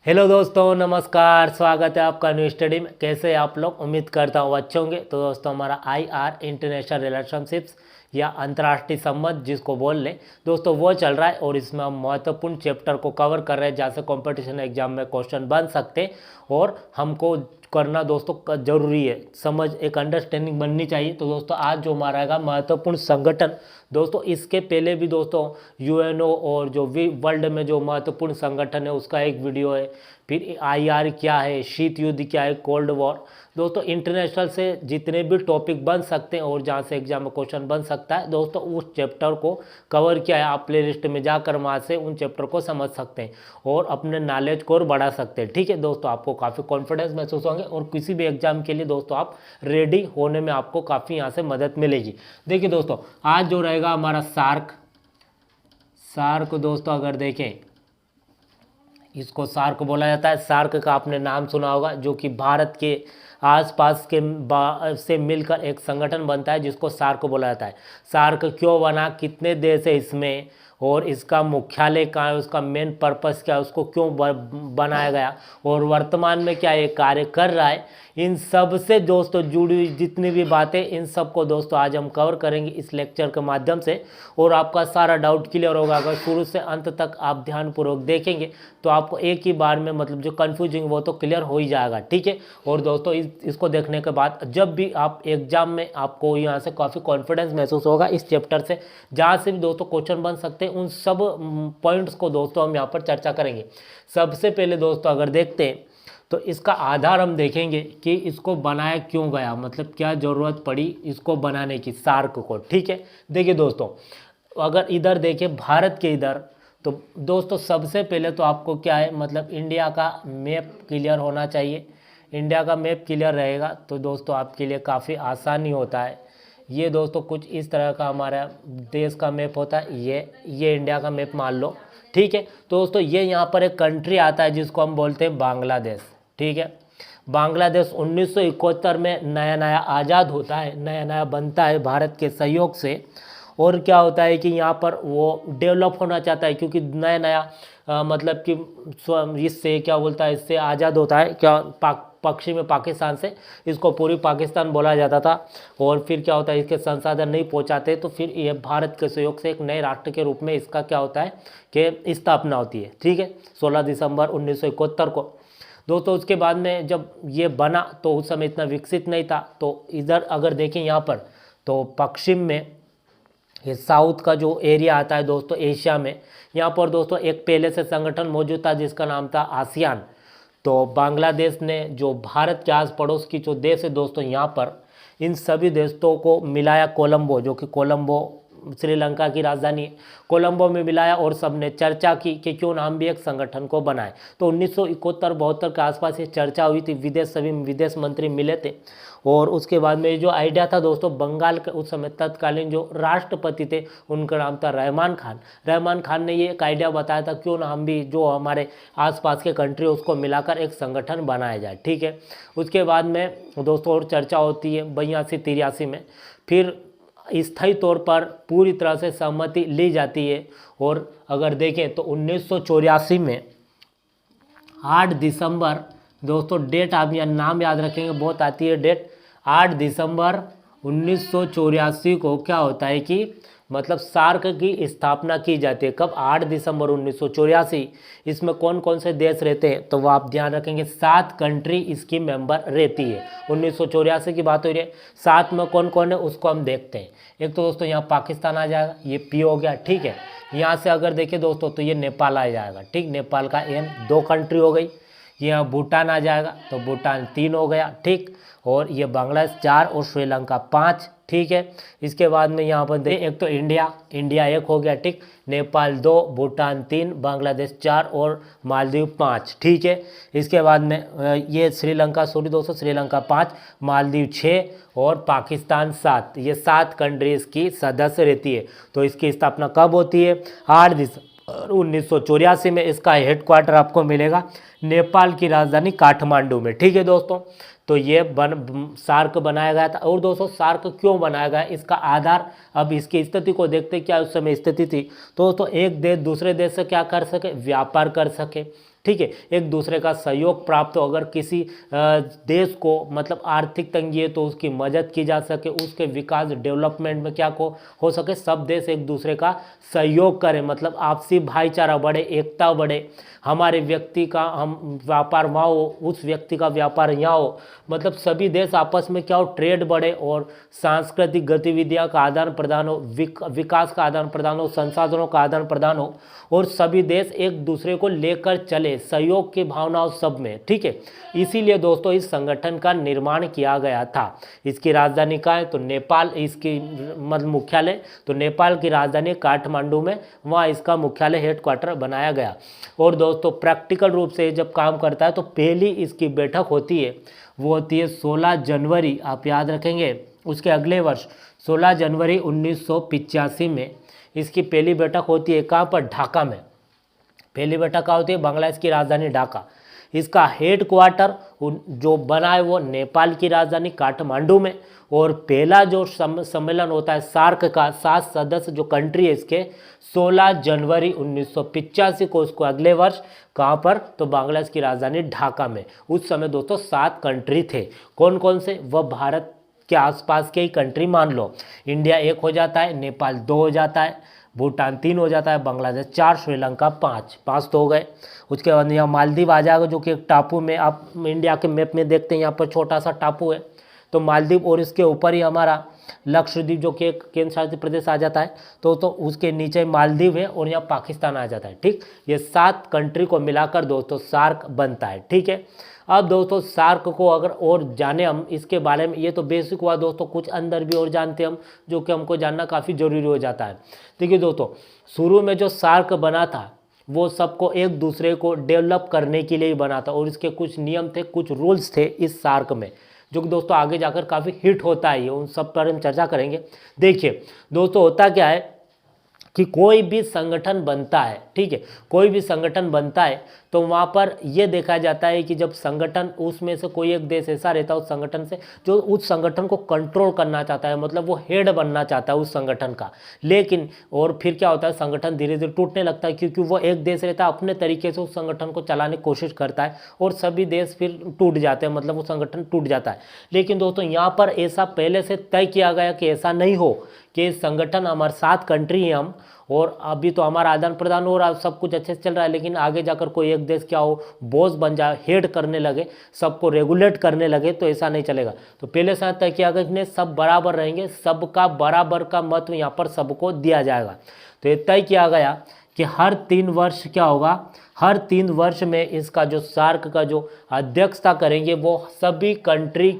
Hello दोस्तों, नमस्कार। स्वागत है आपका न्यू स्टडी में। कैसे हैं आप लोग? उम्मीद करता हूँ अच्छे होंगे। तो दोस्तों, हमारा IR इंटरनेशनल रिलेशनशिप्स या अंतर्राष्ट्रीय संबंध जिसको बोल लें दोस्तों, वो चल रहा है और इसमें हम महत्वपूर्ण चैप्टर को कवर कर रहे हैं जहाँ से कॉम्पिटिशन एग्जाम में क्वेश्चन बन सकते हैं और हमको करना दोस्तों जरूरी है। समझ, एक अंडरस्टैंडिंग बननी चाहिए। तो दोस्तों, आज जो हमारा है महत्वपूर्ण संगठन दोस्तों, इसके पहले भी दोस्तों UNO और जो वर्ल्ड में जो महत्वपूर्ण संगठन है उसका एक वीडियो है। फिर IR क्या है, शीत युद्ध क्या है, कोल्ड वॉर। दोस्तों, इंटरनेशनल से जितने भी टॉपिक बन सकते हैं और जहाँ से एग्जाम में क्वेश्चन बन सकता है दोस्तों, उस चैप्टर को कवर किया है। आप प्ले लिस्ट में जाकर वहाँ से उन चैप्टर को समझ सकते हैं और अपने नॉलेज को और बढ़ा सकते हैं। ठीक है दोस्तों, आपको काफ़ी कॉन्फिडेंस महसूस होंगे और किसी भी एग्जाम के लिए दोस्तों आप रेडी होने में आपको काफ़ी यहाँ से मदद मिलेगी। देखिए दोस्तों, आज जो रहेगा हमारा सार्क दोस्तों, अगर देखें इसको सार्क बोला जाता है। सार्क का आपने नाम सुना होगा, जो कि भारत के आसपास के से मिलकर एक संगठन बनता है जिसको सार्क बोला जाता है। सार्क क्यों बना, कितने देश है इसमें और इसका मुख्यालय कहाँ है, उसका मेन पर्पस क्या है, उसको क्यों बनाया गया और वर्तमान में क्या ये कार्य कर रहा है, इन सब से दोस्तों जुड़ी हुई जितनी भी बातें, इन सब को दोस्तों आज हम कवर करेंगे इस लेक्चर के माध्यम से। और आपका सारा डाउट क्लियर होगा अगर शुरू से अंत तक आप ध्यानपूर्वक देखेंगे तो आपको एक ही बार में मतलब जो कन्फ्यूजिंग वो तो क्लियर हो ही जाएगा। ठीक है। और दोस्तों, इसको देखने के बाद जब भी आप एग्जाम में आपको यहाँ से काफ़ी कॉन्फिडेंस महसूस होगा इस चैप्टर से, जहाँ से भी दोस्तों क्वेश्चन बन सकते हैं, उन सब पॉइंट्स को दोस्तों हम यहाँ पर चर्चा करेंगे। सबसे पहले दोस्तों अगर देखते हैं तो इसका आधार हम देखेंगे कि इसको बनाया क्यों गया, मतलब क्या ज़रूरत पड़ी इसको बनाने की, सार्क को। ठीक है। देखिए दोस्तों, अगर इधर देखें भारत के इधर, तो दोस्तों सबसे पहले तो आपको क्या है, मतलब इंडिया का मैप क्लियर होना चाहिए। इंडिया का मैप क्लियर रहेगा तो दोस्तों आपके लिए काफ़ी आसानी होता है। ये दोस्तों कुछ इस तरह का हमारा देश का मैप होता है। ये इंडिया का मैप मान लो। ठीक है। तो दोस्तों, ये यहाँ पर एक कंट्री आता है जिसको हम बोलते हैं बांग्लादेश। ठीक है। बांग्लादेश 1971 में नया नया आज़ाद होता है, नया नया बनता है भारत के सहयोग से। और क्या होता है कि यहाँ पर वो डेवलप होना चाहता है, क्योंकि नया नया मतलब कि इससे क्या बोलता है, इससे आज़ाद होता है, क्या पश्चिमी पाकिस्तान से इसको पूर्वी पाकिस्तान बोला जाता था। और फिर क्या होता है, इसके संसाधन नहीं पहुँचाते तो फिर ये भारत के सहयोग से एक नए राष्ट्र के रूप में इसका क्या होता है कि स्थापना होती है। ठीक है। 16 दिसंबर 1971 को दोस्तों। उसके बाद में जब ये बना तो उस समय इतना विकसित नहीं था। तो इधर अगर देखें यहाँ पर, तो पश्चिम में ये साउथ का जो एरिया आता है दोस्तों एशिया में, यहाँ पर दोस्तों एक पहले से संगठन मौजूद था जिसका नाम था आसियान। तो बांग्लादेश ने जो भारत के आस पड़ोस की जो देश है दोस्तों, यहाँ पर इन सभी देशों को मिलाया। कोलंबो, जो कि कोलंबो श्रीलंका की राजधानी है, कोलंबो में मिलाया और सबने चर्चा की कि क्यों ना हम भी एक संगठन को बनाए। तो 1971-72 के आसपास ये चर्चा हुई थी, सभी विदेश मंत्री मिले थे। और उसके बाद में जो आइडिया था दोस्तों, बंगाल के उस समय तत्कालीन जो राष्ट्रपति थे उनका नाम था रहमान खान। रहमान खान ने ये एक आइडिया बताया था, क्यों ना हम भी जो हमारे आसपास के कंट्री उसको मिलाकर एक संगठन बनाया जाए। ठीक है। उसके बाद में दोस्तों और चर्चा होती है 82-83 में, फिर स्थायी तौर पर पूरी तरह से सहमति ली जाती है। और अगर देखें तो 1984 में 8 दिसंबर दोस्तों, डेट आप या नाम याद रखेंगे, बहुत आती है डेट। 8 दिसंबर 1984 को क्या होता है कि मतलब सार्क की स्थापना की जाती है। कब? 8 दिसंबर 1984। इसमें कौन कौन से देश रहते हैं तो वो आप ध्यान रखेंगे, 7 कंट्री इसकी मेंबर रहती है। 1984 की बात हो रही है, 7 में कौन कौन है उसको हम देखते हैं। एक तो दोस्तों यहाँ पाकिस्तान आ जाएगा, ये P हो गया। ठीक है। यहाँ से अगर देखें दोस्तों तो ये नेपाल आ जाएगा। ठीक, नेपाल का N, 2 कंट्री हो गई। यहाँ भूटान आ जाएगा तो भूटान 3 हो गया। ठीक। और ये बांग्लादेश 4 और श्रीलंका 5। ठीक है। इसके बाद में यहाँ पर एक तो इंडिया 1 हो गया। ठीक। नेपाल 2, भूटान 3, बांग्लादेश 4 और मालदीव 5। ठीक है। इसके बाद में ये श्रीलंका, सॉरी दोस्तों, श्रीलंका 5, मालदीव 6 और पाकिस्तान 7। ये 7 कंट्रीज की सदस्य रहती है। तो इसकी स्थापना कब होती है? 8 दिसंबर 1984 में। इसका हेडक्वार्टर आपको मिलेगा नेपाल की राजधानी काठमांडू में। ठीक है दोस्तों। तो ये सार्क बनाया गया था। और दोस्तों सार्क क्यों बनाया गया, इसका आधार, अब इसकी स्थिति को देखते क्या उस समय स्थिति थी। तो दोस्तों एक देश दूसरे देश से क्या कर सके, व्यापार कर सके। ठीक है, एक दूसरे का सहयोग प्राप्त हो। अगर किसी देश को मतलब आर्थिक तंगी है तो उसकी मदद की जा सके, उसके विकास डेवलपमेंट में क्या को हो सके, सब देश एक दूसरे का सहयोग करें, मतलब आपसी भाईचारा बढ़े, एकता बढ़े, हमारे व्यक्ति का हम व्यापार वहाँ हो, उस व्यक्ति का व्यापार यहाँ हो, मतलब सभी देश आपस में क्या हो, ट्रेड बढ़े और सांस्कृतिक गतिविधियाँ का आदान प्रदान हो, विकास का आदान प्रदान हो, संसाधनों का आदान प्रदान हो और सभी देश एक दूसरे को लेकर चले, सहयोग की भावना सब में। ठीक है, इसीलिए दोस्तों इस संगठन का निर्माण किया गया था। इसकी राजधानी कहाँ है, तो नेपाल, इसकी मतलब मुख्यालय तो नेपाल की राजधानी काठमांडू में, वहाँ इसका मुख्यालय हेडक्वार्टर बनाया गया। और दोस्तों प्रैक्टिकल रूप से जब काम करता है तो पहली इसकी बैठक होती है वो होती है 16 जनवरी, आप याद रखेंगे, उसके अगले वर्ष 16 जनवरी 1985 में इसकी पहली बैठक होती है। कहाँ पर, ढाका में। पहली बैठक कहाँ होती है, बांग्लादेश की राजधानी ढाका। इसका हेड क्वार्टर जो बना है वो नेपाल की राजधानी काठमांडू में। और पहला जो सम्मेलन होता है सार्क का, 7 सदस्य जो कंट्री है इसके, 16 जनवरी 1985 को, उसको अगले वर्ष कहाँ पर, तो बांग्लादेश की राजधानी ढाका में। उस समय दोस्तों 7 कंट्री थे। कौन कौन से, वह भारत के आसपास के ही कंट्री मान लो। इंडिया 1 हो जाता है, नेपाल 2 हो जाता है, भूटान 3 हो जाता है, बांग्लादेश 4, श्रीलंका 5 तो हो गए। उसके बाद यहाँ मालदीव आ जाएगा जो कि एक टापू में, आप इंडिया के मैप में देखते हैं यहाँ पर छोटा सा टापू है तो मालदीव, और इसके ऊपर ही हमारा लक्षद्वीप जो कि एक केंद्र शासित प्रदेश आ जाता है, तो उसके नीचे मालदीव है और यहाँ पाकिस्तान आ जाता है। ठीक, ये 7 कंट्री को मिलाकर दोस्तों सार्क बनता है। ठीक है, अब दोस्तों सार्क को अगर और जाने हम इसके बारे में, ये तो बेसिक हुआ दोस्तों, कुछ अंदर भी और जानते हम जो कि हमको जानना काफ़ी ज़रूरी हो जाता है। देखिए दोस्तों, शुरू में जो सार्क बना था वो सबको एक दूसरे को डेवलप करने के लिए ही बना था और इसके कुछ नियम थे, कुछ रूल्स थे इस सार्क में, जो कि दोस्तों आगे जाकर काफ़ी हिट होता है, उन सब पर हम चर्चा करेंगे। देखिए दोस्तों, होता क्या है कि कोई भी संगठन बनता है, ठीक है, कोई भी संगठन बनता है तो वहाँ पर यह देखा जाता है कि जब संगठन, उसमें से कोई एक देश ऐसा रहता है उस संगठन से जो उस संगठन को कंट्रोल करना चाहता है, मतलब वो हेड बनना चाहता है उस संगठन का। लेकिन और फिर क्या होता है, संगठन धीरे धीरे टूटने लगता है क्योंकि वो एक देश रहता है अपने तरीके से उस संगठन को चलाने की कोशिश करता है और सभी देश फिर टूट जाते हैं, मतलब वो संगठन टूट जाता है। लेकिन दोस्तों यहाँ पर ऐसा पहले से तय किया गया कि ऐसा नहीं हो कि संगठन, हमारे 7 कंट्री हैं हम, और अभी तो हमारा आदान प्रदान हो रहा है, सब कुछ अच्छे से चल रहा है, लेकिन आगे जाकर कोई एक देश क्या हो, बॉस बन जाए, हेड करने लगे, सबको रेगुलेट करने लगे, तो ऐसा नहीं चलेगा। तो पहले से तय किया गया कि सब बराबर रहेंगे, सबका बराबर का महत्व यहाँ पर सबको दिया जाएगा। तो ये तय किया गया कि हर 3 वर्ष क्या होगा, हर 3 वर्ष में इसका जो सार्क का जो अध्यक्षता करेंगे वो सभी कंट्री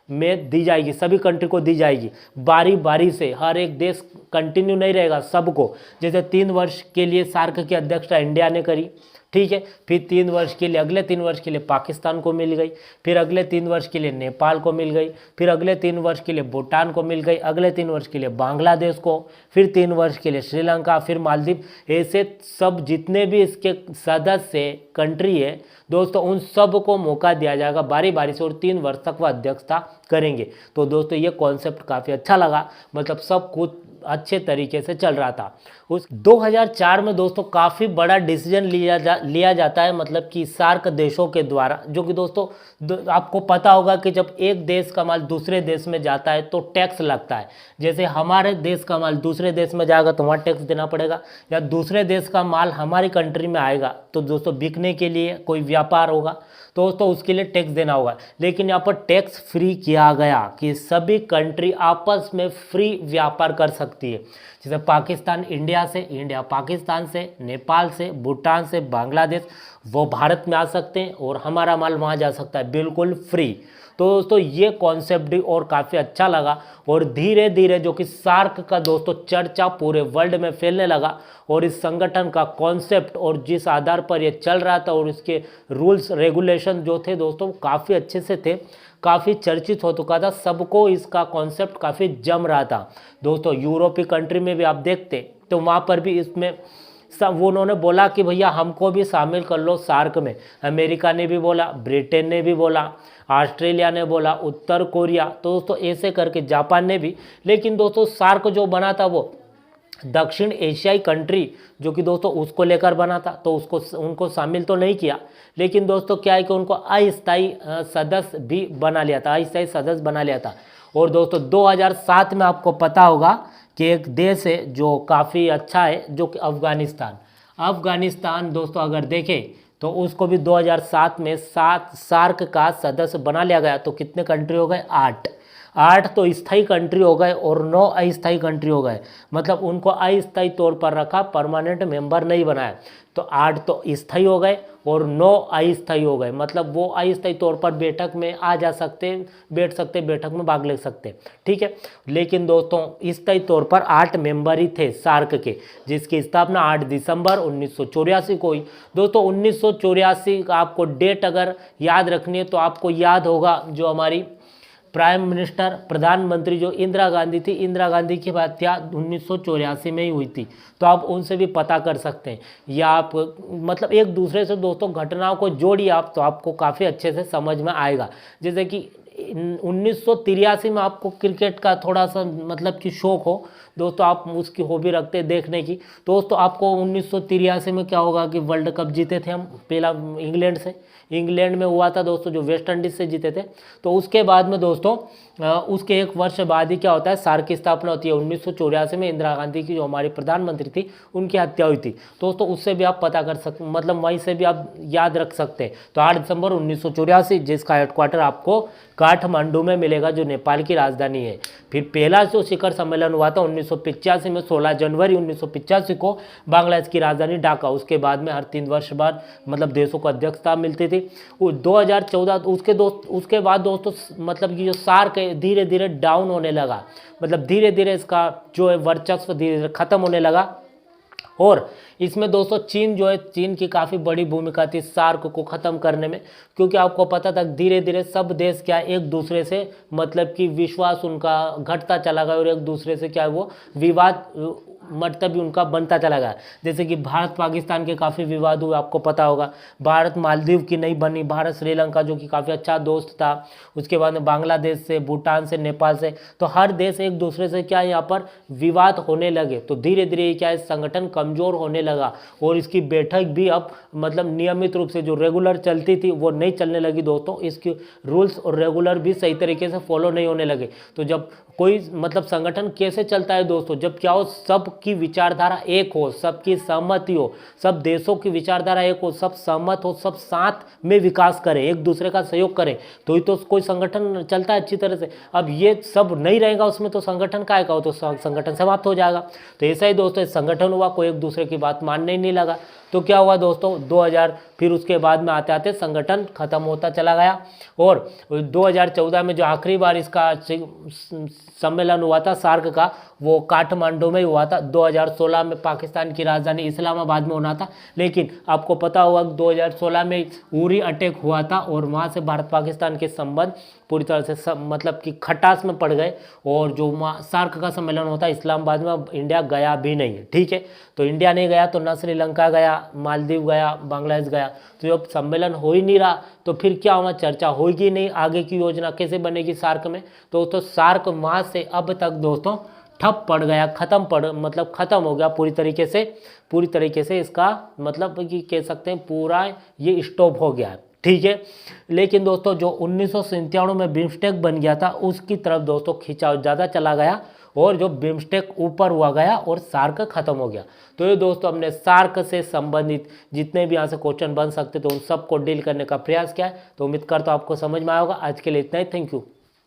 में दी जाएगी, सभी कंट्री को दी जाएगी बारी बारी से। हर एक देश कंटिन्यू नहीं रहेगा, सबको। जैसे 3 वर्ष के लिए सार्क की अध्यक्षता इंडिया ने करी, ठीक है, फिर 3 वर्ष के लिए, अगले 3 वर्ष के लिए पाकिस्तान को मिल गई, फिर अगले 3 वर्ष के लिए नेपाल को मिल गई, फिर अगले 3 वर्ष के लिए भूटान को मिल गई, अगले 3 वर्ष के लिए बांग्लादेश को, फिर 3 वर्ष के लिए श्रीलंका, फिर मालदीव। ऐसे सब जितने भी इसके सदस्य कंट्री है दोस्तों, उन सब को मौका दिया जाएगा बारी बारी से और 3 वर्ष तक वह अध्यक्षता करेंगे। तो दोस्तों ये कॉन्सेप्ट काफ़ी अच्छा लगा, मतलब सब कुछ अच्छे तरीके से चल रहा था। उस 2004 में दोस्तों काफ़ी बड़ा डिसीजन लिया जाता है, मतलब कि सार्क देशों के द्वारा, जो कि दोस्तों आपको पता होगा कि जब एक देश का माल दूसरे देश में जाता है तो टैक्स लगता है। जैसे हमारे देश का माल दूसरे देश में जाएगा तो वहाँ टैक्स देना पड़ेगा, या दूसरे देश का माल हमारी कंट्री में आएगा तो दोस्तों बिकने के लिए कोई व्यापार होगा तो दोस्तों उसके लिए टैक्स देना होगा। लेकिन यहाँ पर टैक्स फ्री किया गया कि सभी कंट्री आपस में फ्री व्यापार कर सकती है। जैसे पाकिस्तान इंडिया से, इंडिया पाकिस्तान से, नेपाल से, भूटान से, बांग्लादेश, वो भारत में आ सकते हैं और हमारा माल वहाँ जा सकता है बिल्कुल फ्री। तो दोस्तों ये कॉन्सेप्ट भी और काफ़ी अच्छा लगा और धीरे धीरे जो कि सार्क का दोस्तों चर्चा पूरे वर्ल्ड में फैलने लगा और इस संगठन का कॉन्सेप्ट और जिस आधार पर ये चल रहा था और इसके रूल्स रेगुलेशन जो थे दोस्तों काफ़ी अच्छे से थे, काफ़ी चर्चित हो चुका था, सबको इसका कॉन्सेप्ट काफ़ी जम रहा था दोस्तों। यूरोपीय कंट्री में भी आप देखते तो वहाँ पर भी इसमें सब वो उन्होंने बोला कि भैया हमको भी शामिल कर लो सार्क में। अमेरिका ने भी बोला, ब्रिटेन ने भी बोला, ऑस्ट्रेलिया ने बोला, उत्तर कोरिया, तो दोस्तों ऐसे करके जापान ने भी। लेकिन दोस्तों सार्क जो बना था वो दक्षिण एशियाई कंट्री जो कि दोस्तों उसको लेकर बना था, तो उसको उनको शामिल तो नहीं किया, लेकिन दोस्तों क्या है कि उनको अस्थायी सदस्य भी बना लिया था, अस्थायी सदस्य बना लिया था। और दोस्तों 2007 में आपको पता होगा कि एक देश है जो काफ़ी अच्छा है, जो कि अफगानिस्तान। अफगानिस्तान दोस्तों अगर देखें तो उसको भी 2007 में 7 सार्क का सदस्य बना लिया गया। तो कितने कंट्री हो गए? 8 तो स्थायी कंट्री हो गए और 9 अस्थायी कंट्री हो गए, मतलब उनको अस्थायी तौर पर रखा, परमानेंट मेंबर नहीं बनाया। तो 8 तो स्थायी हो गए और 9 अस्थायी हो गए, मतलब वो अस्थायी तौर पर बैठक में आ जा सकते, बैठ सकते, बैठक में भाग ले सकते, ठीक है। लेकिन दोस्तों स्थायी तौर पर 8 मेंबर ही थे सार्क के, जिसकी स्थापना 8 दिसंबर 1984 को हुई। दोस्तों 1984 का आपको डेट अगर याद रखनी है तो आपको याद होगा जो हमारी प्राइम मिनिस्टर, प्रधानमंत्री जो इंदिरा गांधी थी, इंदिरा गांधी की हत्या 1984 में ही हुई थी। तो आप उनसे भी पता कर सकते हैं, या आप मतलब एक दूसरे से दोस्तों घटनाओं को जोड़िए आप, तो आपको काफ़ी अच्छे से समझ में आएगा। जैसे कि 1983 में आपको क्रिकेट का थोड़ा सा मतलब कि शौक हो दोस्तों, आप उसकी हॉबी रखते हैं देखने की, दोस्तों आपको 1983 में क्या होगा कि वर्ल्ड कप जीते थे हम, पहला इंग्लैंड से, इंग्लैंड में हुआ था दोस्तों, जो वेस्ट इंडीज़ से जीते थे। तो उसके बाद में दोस्तों उसके एक वर्ष बाद ही क्या होता है, सार्क की स्थापना होती है। 1984 में इंदिरा गांधी की जो हमारी प्रधानमंत्री थी उनकी हत्या हुई थी दोस्तों, उससे भी आप पता कर सकते, मतलब वहीं से भी आप याद रख सकते हैं। तो 8 दिसंबर 1984, जिसका हेडक्वार्टर आपको काठमांडू में मिलेगा, जो नेपाल की राजधानी है। फिर पहला जो शिखर सम्मेलन हुआ था 1985 में, 16 जनवरी 1985 को बांग्लादेश की राजधानी ढाका। उसके बाद में हर 3 वर्ष बाद मतलब देशों को अध्यक्षता मिलती थी। 2014 उसके बाद दोस्तों मतलब कि जो सार्क है धीरे धीरे डाउन होने लगा, मतलब धीरे धीरे इसका जो है वर्चस्व धीरे धीरे खत्म होने लगा। और इसमें दोस्तों चीन जो है, चीन की काफ़ी बड़ी भूमिका थी सार्क को ख़त्म करने में, क्योंकि आपको पता था धीरे धीरे सब देश क्या एक दूसरे से मतलब कि विश्वास उनका घटता चला गया और एक दूसरे से क्या है वो विवाद मतलब भी उनका बनता चला गया। जैसे कि भारत पाकिस्तान के काफ़ी विवाद हुए, आपको पता होगा। भारत मालदीव की नहीं बनी, भारत श्रीलंका जो कि काफ़ी अच्छा दोस्त था, उसके बाद में बांग्लादेश से, भूटान से, नेपाल से, तो हर देश एक दूसरे से क्या यहाँ पर विवाद होने लगे। तो धीरे धीरे क्या है संगठन कमज़ोर होने लगा और इसकी बैठक भी अब मतलब नियमित रूप से जो रेगुलर चलती थी वो नहीं चलने लगी दोस्तों, इसकी रूल्स और रेगुलर भी सही तरीके से फॉलो नहीं होने लगे। तो जब कोई मतलब संगठन कैसे चलता है दोस्तों, जब क्या हो सबकी विचारधारा एक हो, सबकी सहमति हो, सब देशों की विचारधारा एक हो, सब सहमत हो, सब साथ में विकास करें, एक दूसरे का सहयोग करें, तो ही तो कोई संगठन चलता है अच्छी तरह से। अब ये सब नहीं रहेगा उसमें तो संगठन काय का हो, तो संगठन समाप्त हो जाएगा। तो ऐसा ही दोस्तों संगठन हुआ, कोई एक दूसरे की बात मानने ही नहीं लगा। तो क्या हुआ दोस्तों 2000 फिर उसके बाद में आते आते संगठन खत्म होता चला गया। और 2014 में जो आखिरी बार इसका सम्मेलन हुआ था सार्क का, वो काठमांडू में हुआ था। 2016 में पाकिस्तान की राजधानी इस्लामाबाद में होना था, लेकिन आपको पता होगा 2016 में उरी अटैक हुआ था और वहाँ से भारत पाकिस्तान के संबंध पूरी तरह से मतलब कि खटास में पड़ गए। और जो सार्क का सम्मेलन होता है इस्लामाबाद में, अब इंडिया गया भी नहीं है, ठीक है। तो इंडिया नहीं गया तो न श्रीलंका गया, मालदीव गया, बांग्लादेश गया। तो जब सम्मेलन हो ही नहीं रहा तो फिर क्या वहाँ चर्चा होगी नहीं, आगे की योजना कैसे बनेगी सार्क में। तो सार्क वहाँ से अब तक दोस्तों ठप पड़ गया, मतलब ख़त्म हो गया पूरी तरीके से इसका मतलब कि कह सकते हैं पूरा ये स्टॉप हो गया, ठीक है। लेकिन दोस्तों जो 1997 में बिम्स्टेक बन गया था उसकी तरफ दोस्तों खिंचाव ज़्यादा चला गया और जो बिम्स्टेक ऊपर हुआ गया और सार्क खत्म हो गया। तो ये दोस्तों हमने सार्क से संबंधित जितने भी यहाँ से क्वेश्चन बन सकते तो उन सबको डील करने का प्रयास किया है। तो उम्मीद करता हूँ आपको समझ में आएगा। आज के लिए इतना ही, थैंक यू।